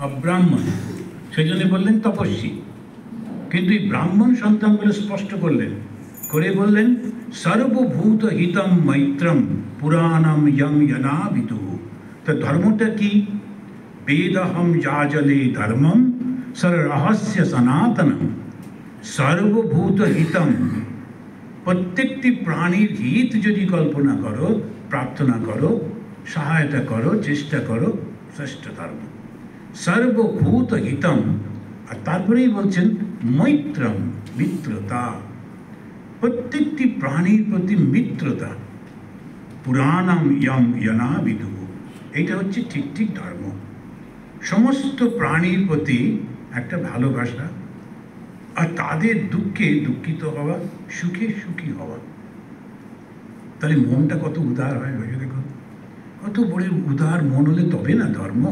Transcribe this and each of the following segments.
অব্রাহ্মণ, সেই জন্য বললেন তপস্বী। কিন্তু এই ব্রাহ্মণ সন্তান বলে স্পষ্ট করলেন, করে বললেন সর্বভূত হিতম মৈত্রম পুরাণম ইয়ং যনাবিদু। তো ধর্মটা কি? বেদহম যাজলে ধর্মম সর রহস্য সনাতনম। সর্বভূত হিতম, প্রত্যেকটি প্রাণীর হিত যদি কল্পনা করো, প্রার্থনা করো, সহায়তা করো, চেষ্টা করো, শ্রেষ্ঠ ধর্ম। সর্বভূত হিতম, আর তারপরেই বলছেন মৈত্রম, মিত্রতা, প্রত্যেকটি প্রাণীর প্রতি মিত্রতা। পুরাণম ইয়ম যনাবিদু, এইটা হচ্ছে ঠিক ঠিক ধর্ম। সমস্ত প্রাণীর প্রতি একটা ভালোবাসা, আর তাদের দুঃখে দুঃখিত হওয়া, সুখে সুখী হওয়া। তাহলে মনটা কত উদার হয় ভেবে দেখুন। কত বড় উদার মন হলে তবে না ধর্ম।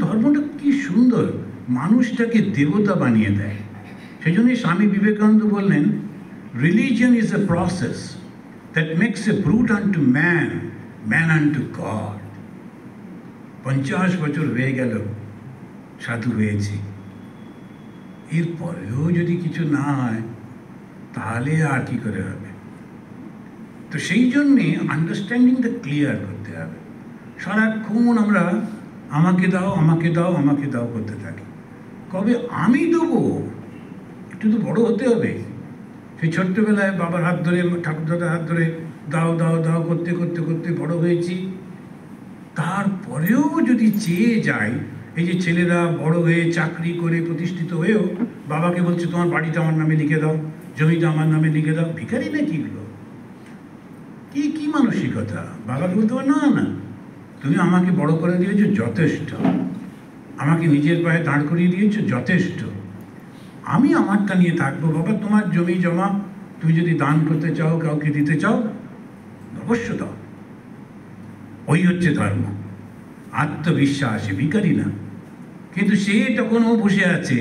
ধর্মটা কি সুন্দর, মানুষটাকে দেবতা বানিয়ে দেয়। সেই জন্যই স্বামী বিবেকানন্দ বললেন, religion is a process that makes a brute unto man, man unto God. 50 বছর হয়ে গেল সাধু হয়েছি, এরপরেও যদি কিছু না হয় তাহলে আর কি করে হবে? তো সেই জন্যে আন্ডারস্ট্যান্ডিংটা ক্লিয়ার করতে হবে। সারাক্ষণ আমরা আমাকে দাও, আমাকে দাও, আমাকে দাও করতে থাকি। কবে আমি দেবো? একটু তো বড় হতে হবে। সেই ছোট্টবেলায় বাবার হাত ধরে, ঠাকুরদাদার হাত ধরে দাও দাও দাও করতে করতে করতে বড় হয়েছি। তারপরেও যদি চেয়ে যাই, এই যে ছেলেরা বড় হয়ে চাকরি করে প্রতিষ্ঠিত হয়েও বাবাকে বলছে তোমার বাড়িটা আমার নামে লিখে দাও, জমিটা আমার নামে লিখে দাও, ভিখারি না কি হলো? কি কি মানসিকতা? বাবাকে বলতে পারো না না, তুমি আমাকে বড় করে দিয়েছো, যথেষ্ট। আমাকে নিজের পায়ে দাঁড় করিয়ে দিয়েছো, যথেষ্ট। আমি আমারটা নিয়ে থাকবো। বাবা তোমার জমি জমা তুমি যদি দান করতে চাও, কাউকে দিতে চাও, অবশ্য দাও। ওই হচ্ছে ধর্ম, আত্মবিশ্বাসে, ভিখারি না। কিন্তু সে তখন ও বসে আছে,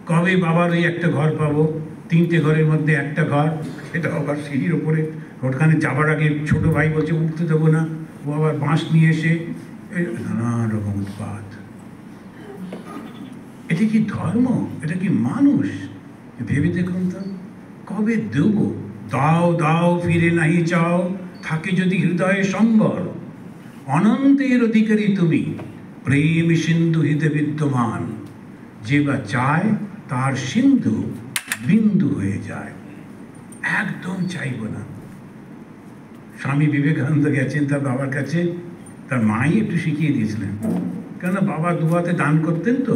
কবে বাবার ওই একটা ঘর পাবো, 3টে ঘরের মধ্যে একটা ঘর, সেটা আবার সিঁড়ির ওপরে, ওখানে যাবার আগে ছোট ভাই বলছে উঠতে দেবো না, ও আবার বাঁশ নিয়ে এসে নানা রকম উৎপাত। এটা কি ধর্ম? এটা কি মানুষ? ভেবে দেখুন তো, কবে দেব? দাও দাও ফিরে নাহি চাও, থাকে যদি হৃদয়ে সম্বল। অনন্তের অধিকারী তুমি, প্রেম সিন্ধু হৃদে বিদ্যমান। যে বা চায় তার সিন্ধু বিন্দু হয়ে যায়। একদম চাইব না। স্বামী বিবেকানন্দ গেছেন তার বাবার কাছে, তার মাই একটু শিখিয়ে দিয়েছিলেন। কেন বাবা দুহাতে দান করতেন, তো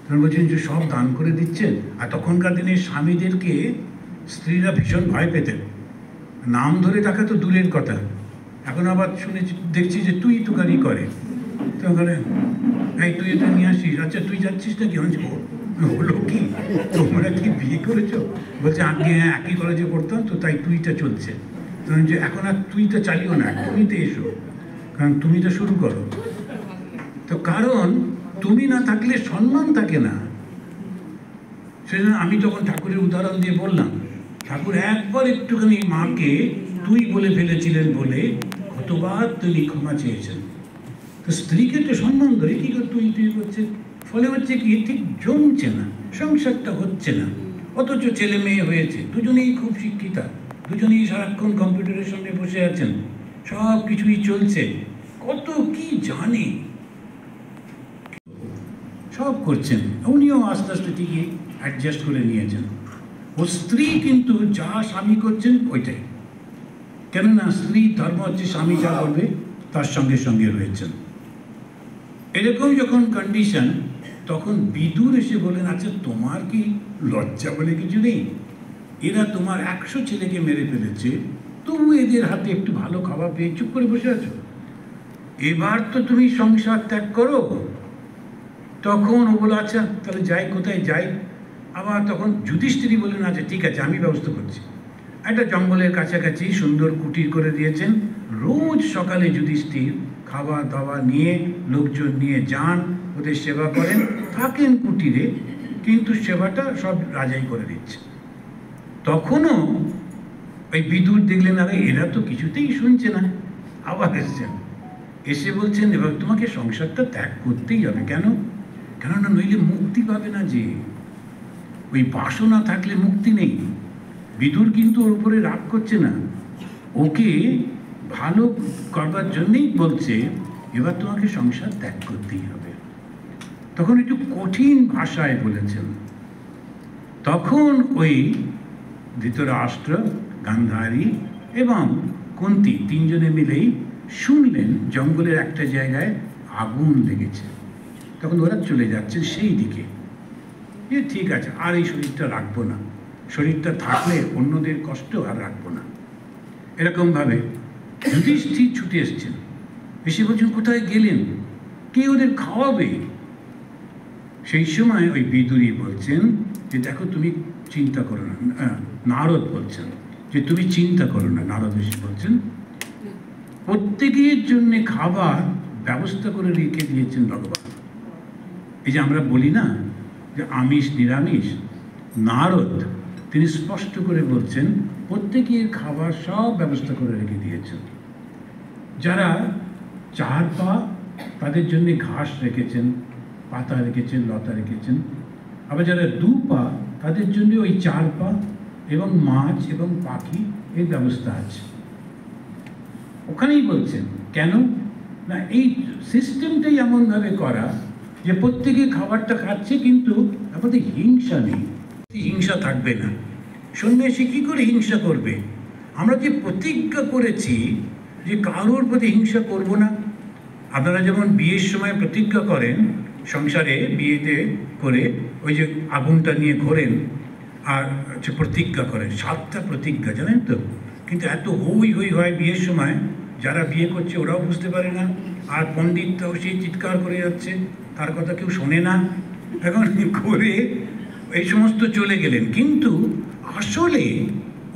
তখন বলছেন যে সব দান করে দিচ্ছেন। আর তখনকার দিনে স্বামীদেরকে স্ত্রীরা ভীষণ ভয় পেতেন, নাম ধরে ডাকা তো দূরের কথা। এখন আবার শুনেছি, দেখছি যে তুই তুকারি করে। তো ওখানে এই তুই এটা নিয়ে আসিস, আচ্ছা তুই যাচ্ছিস নাকি? হলো কি, তোমরা কি বিয়ে করেছো? বলছে আগে হ্যাঁ একই কলেজে পড়তাম তো, তাই তুইটা চলছে। যে এখন আর তুইটা চালিও না, তুমিতে এসো, কারণ তুমি তো শুরু করো। তো কারণ তুমি না থাকলে সম্মান থাকে না। সেজন্য আমি তখন ঠাকুরের উদাহরণ দিয়ে বললাম, ঠাকুর একবার একটুখানি মাকে তুই বলে ফেলেছিলেন বলে কতবার তিনি ক্ষমা চেয়েছেন। তো স্ত্রীকে তো সম্মান ধরে কি করে তুই তুই করছে, ফলে হচ্ছে কি ঠিক জমছে না, সংসারটা হচ্ছে না। অথচ ছেলে মেয়ে হয়েছে, দুজনেই খুব শিক্ষিতা, দুজনেই সারাক্ষণ কম্পিউটারের সঙ্গে বসে আছেন, সব কিছুই চলছে, কত কি জানে, সব করছেন। উনিও আস্তে আস্তে ঠিকই অ্যাডজাস্ট করে নিয়েছেন। ও স্ত্রী কিন্তু যা স্বামী করছেন ওইটাই, কেননা স্ত্রীর ধর্ম হচ্ছে স্বামী যা করবে তার সঙ্গে সঙ্গে রয়েছেন। এরকম যখন কন্ডিশন, তখন বিদুর এসে বলেন, আচ্ছা তোমার কি লজ্জা বলে কিছু নেই? এরা তোমার 100 ছেলেকে মেরে ফেলেছে, তবু এদের হাতে একটু ভালো খাবার পেয়ে চুপ করে বসে আছো। এবার তো তুমি সংসার ত্যাগ করো। তখন ও বলে আচ্ছা তাহলে যাই, কোথায় যাই? আবার তখন যুধিষ্ঠিরই বললেন, আচ্ছা ঠিক আছে আমি ব্যবস্থা করছি। একটা জঙ্গলের কাছাকাছি সুন্দর কুটির করে দিয়েছেন। রোজ সকালে যুধিষ্ঠির খাবার দাবার নিয়ে, লোকজন নিয়ে যান, ওদের সেবা করেন, থাকেন কুটিরে, কিন্তু সেবাটা সব রাজাই করে দিচ্ছে। তখনও ওই বিদুর দেখলেন, আরে এরা তো কিছুতেই শুনছে না। আবার এসছেন, এসে বলছেন এবার তোমাকে সংসারটা ত্যাগ করতেই হবে। কেন? কেননা নইলে মুক্তি পাবে না। যে ওই বাসনা থাকলে মুক্তি নেই। বিদুর কিন্তু ওর উপরে রাগ করছে না, ওকে ভালো করবার জন্যই বলছে এবার তোমাকে সংসার ত্যাগ করতেই হবে। তখন একটু কঠিন ভাষায় বলেছেন। তখন ওই ধৃতরাষ্ট্র, গান্ধারী এবং কুন্তী তিনজনে মিলেই শুনলেন জঙ্গলের একটা জায়গায় আগুন লেগেছে। তখন ওরা চলে যাচ্ছেন সেই দিকে, যে ঠিক আছে আর এই শরীরটা রাখবো না, শরীরটা থাকলে অন্যদের কষ্ট আর রাখবো না। এরকমভাবে যুধিষ্ঠির ছুটে এসছেন, এসে বলছেন কোথায় গেলেন, কে ওদের খাওয়াবে? সেই সময় ওই বিদুরী বলছেন যে দেখো তুমি চিন্তা করো না। নারদ বলছেন যে তুমি চিন্তা করো না। নারদ এসে বলছেন প্রত্যেকের জন্য খাবার ব্যবস্থা করে রেখে দিয়েছেন ভগবান। এই যে আমরা বলি না যে আমিষ নিরামিষ, নারদ তিনি স্পষ্ট করে বলছেন প্রত্যেকের খাবার সব ব্যবস্থা করে রেখে দিয়েছেন। যারা 4 পা তাদের জন্য ঘাস রেখেছেন, পাতা রেখেছেন, লতা রেখেছেন। আবার যারা 2 পা তাদের জন্য ওই 4 পা এবং মাছ এবং পাখি এর ব্যবস্থা আছে। ওখানেই বলছেন কেন না, এই সিস্টেমটাই এমনভাবে করা যে প্রত্যেকে খাবারটা খাচ্ছে কিন্তু আমাদের হিংসা নেই, হিংসা থাকবে না। সন্ন্যাসী কী করে হিংসা করবে? আমরা যে প্রতিজ্ঞা করেছি যে কারোর প্রতি হিংসা করব না। আপনারা যেমন বিয়ের সময় প্রতিজ্ঞা করেন, সংসারে বিয়েতে করে ওই যে আগুনটা নিয়ে ঘোরেন আর হচ্ছে প্রতিজ্ঞা করেন, 7টা প্রতিজ্ঞা জানেন তো। কিন্তু এত হই হই হয় বিয়ের সময়, যারা বিয়ে করছে ওরাও বুঝতে পারে না, আর পণ্ডিতটাও সেই চিৎকার করে যাচ্ছে, তার কথা কেউ শোনে না। এখন করে এই সমস্ত চলে গেলেন, কিন্তু আসলে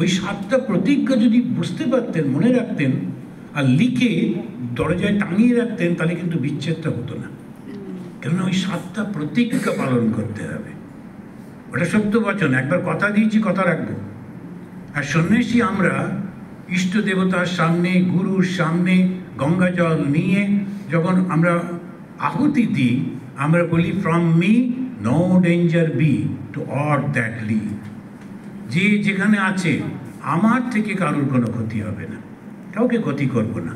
ওই 7টা প্রতিজ্ঞা যদি বুঝতে পারতেন, মনে রাখতেন আর লিখে দরজায় টাঙিয়ে রাখতেন, তাহলে কিন্তু বিচ্ছেদটা হতো না। কেননা ওই 7টা প্রতিজ্ঞা পালন করতে হবে। ওটা সত্য বচন, একবার কথা দিয়েছি কথা রাখবো। আর সন্ন্যাসী আমরা ইষ্ট দেবতার সামনে, গুরুর সামনে গঙ্গা জল নিয়ে যখন আমরা আহুতি দিই, আমরা বলি from me no danger be to all that live. যে যেখানে আছে আমার থেকে কারোর কোনো ক্ষতি হবে না, কাউকে ক্ষতি করব না।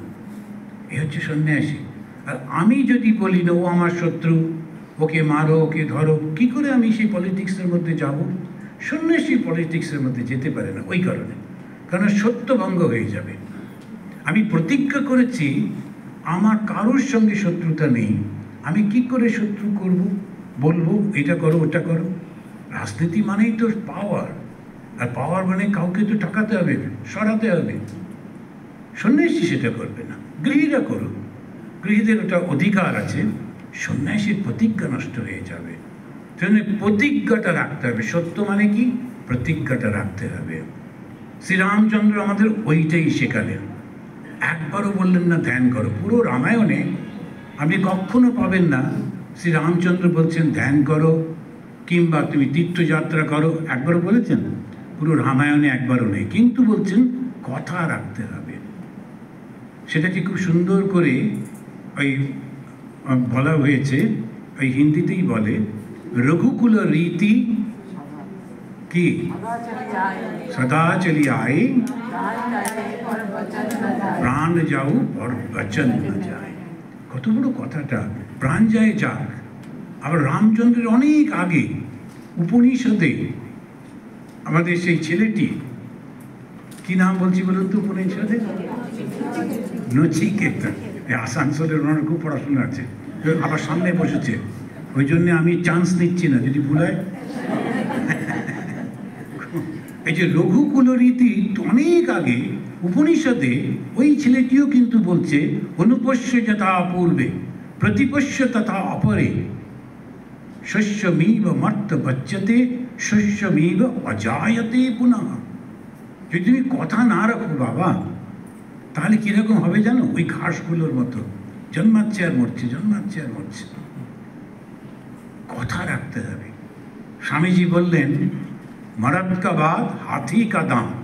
এ হচ্ছে সন্ন্যাসী। আর আমি যদি বলি না ও আমার শত্রু, ওকে মারো, ওকে ধরো, কি করে আমি সেই পলিটিক্সের মধ্যে যাব? সন্ন্যাসী পলিটিক্সের মধ্যে যেতে পারে না ওই কারণে, কারণ সত্যভঙ্গ হয়ে যাবে। আমি প্রতিজ্ঞা করেছি আমার কারোর সঙ্গে শত্রুতা নেই, আমি কি করে শত্রু করব? বলবো এটা করো ওটা করো। রাজনীতি মানেই তো পাওয়ার, আর পাওয়ার মানে কাউকে তো টাকাতে হবে, সরাতে হবে। সন্ন্যাসী সেটা করবে না, গৃহীরা করুক, গৃহীদের ওটা অধিকার আছে। সন্ন্যাসীর প্রতিজ্ঞা নষ্ট হয়ে যাবে। সেজন্য প্রতিজ্ঞাটা রাখতে হবে। সত্য মানে কি? প্রতিজ্ঞাটা রাখতে হবে। শ্রীরামচন্দ্র আমাদের ওইটাই শেখালেন। একবারও বললেন না ধ্যান করো। পুরো রামায়ণে আপনি কখনো পাবেন না শ্রীরামচন্দ্র বলছেন ধ্যান করো কিংবা তুমি তীর্থযাত্রা করো, একবারও বলেছেন? পুরো রামায়ণে একবারও নেই। কিন্তু বলছেন কথা রাখতে হবে। সেটাকে খুব সুন্দর করে ওই বলা হয়েছে, ওই হিন্দিতেই বলে রঘুকুল রীতি কি সদা চলি আয়ে, প্রাণ যাও আর বচন না যায়। কত বড় কথাটা, প্রাণ যায় যাক। আবার রামচন্দ্রের অনেক আগে উপনিষদে আমাদের সেই ছেলেটি, কি নাম বলছি বলুন তো উপনিষদে? নচিকেতা। আসানসোলের ওনার খুব পড়াশোনা আছে, আবার সামনে বসেছে, ওই জন্যে আমি চান্স নিচ্ছি না, যদি ভুল হয়। এই যে রঘুকুল রীতি অনেক আগে উপনিষদে ওই ছেলেটিও কিন্তু বলছে অনুপস্য যথা পূর্বে প্রতিপস্য তথা অপরে শস্যমেব মর্ত বচ্চতে শস্যমেব অজায়তে পুনঃ। যদি তুমি কথা না রাখো বাবা, তাহলে কীরকম হবে জানো? ওই ঘাসগুলোর মতো জন্মাচ্ছে আর মরছে, জন্মাচ্ছে আর মরছে। কথা রাখতে হবে। স্বামীজি বললেন মরদ কা বাদ হাতি কা দাঁত।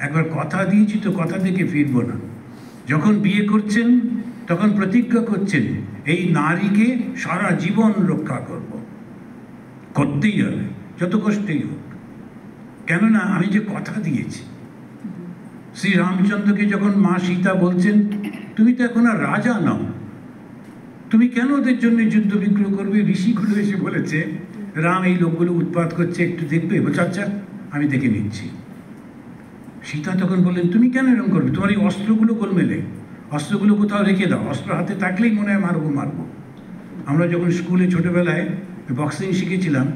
একবার কথা দিয়েছি তো কথা থেকে ফিরবো না। যখন বিয়ে করছেন তখন প্রতিজ্ঞা করছেন এই নারীকে সারা জীবন রক্ষা করব, করতেই হবে যত কষ্টেই হোক। কেননা আমি যে কথা দিয়েছি। শ্রী রামচন্দ্রকে যখন মা সীতা বলছেন তুমি তো এখন আর রাজা নও, তুমি কেন ওদের জন্য যুদ্ধ বিগ্রহ করবে? ঋষিগুলো এসে বলেছে রাম এই লোকগুলো উৎপাত করছে, একটু দেখবে? বলছে আচ্ছা আমি দেখে নিচ্ছি। সীতা তখন বললেন তুমি কেন এরকম করবে? তোমার এই অস্ত্রগুলো গোলমেলে, অস্ত্রগুলো কোথাও রেখে দাও। অস্ত্র হাতে থাকলেই মনে হয় মারবো মারবো। আমরা যখন স্কুলে ছোটোবেলায় বক্সিং শিখেছিলাম,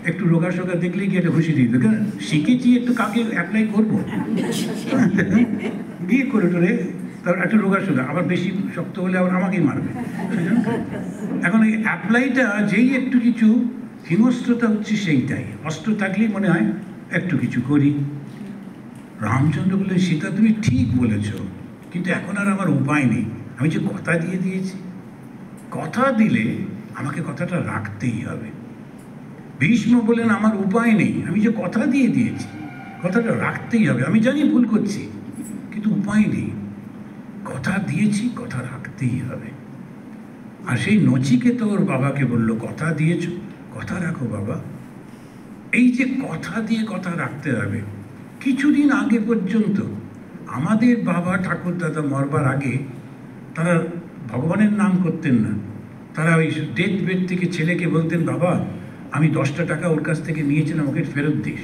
একটু রোগা সোগা দেখলেই কি একটা খুশি দিত, কেন শিখেছি একটু কাকে অ্যাপ্লাই করবো, গিয়ে করে টোরে তারপর একটু রোগা সোগা, আবার বেশি শক্ত হলে আবার আমাকেই মারবে। এখন এই অ্যাপ্লাইটা যেই একটু কিছু হিংস্রতা হচ্ছে সেইটাই, অস্ত্র থাকলেই মনে হয় একটু কিছু করি। রামচন্দ্র বললেন সীতা তুমি ঠিক বলেছ, কিন্তু এখন আর আমার উপায় নেই। আমি যে কথা দিয়ে দিয়েছি, কথা দিলে আমাকে কথাটা রাখতেই হবে। ভীষ্ম বললেন আমার উপায় নেই, আমি যে কথা দিয়ে দিয়েছি কথাটা রাখতেই হবে। আমি জানি ভুল করছি, কিন্তু উপায় নেই, কথা দিয়েছি, কথা রাখতেই হবে। আর সেই নচিকেত ওর বাবাকে বলল কথা দিয়েছ, কথা রাখো বাবা। এই যে কথা দিয়ে কথা রাখতে হবে, কিছুদিন আগে পর্যন্ত আমাদের বাবা ঠাকুর দাদা মরবার আগে তারা ভগবানের নাম করতেন না। তারা ওই ডেথ বেড থেকে ছেলেকে বলতেন বাবা আমি 10টা টাকা ওর কাছ থেকে নিয়েছিলাম, ওকে ফেরত দিস।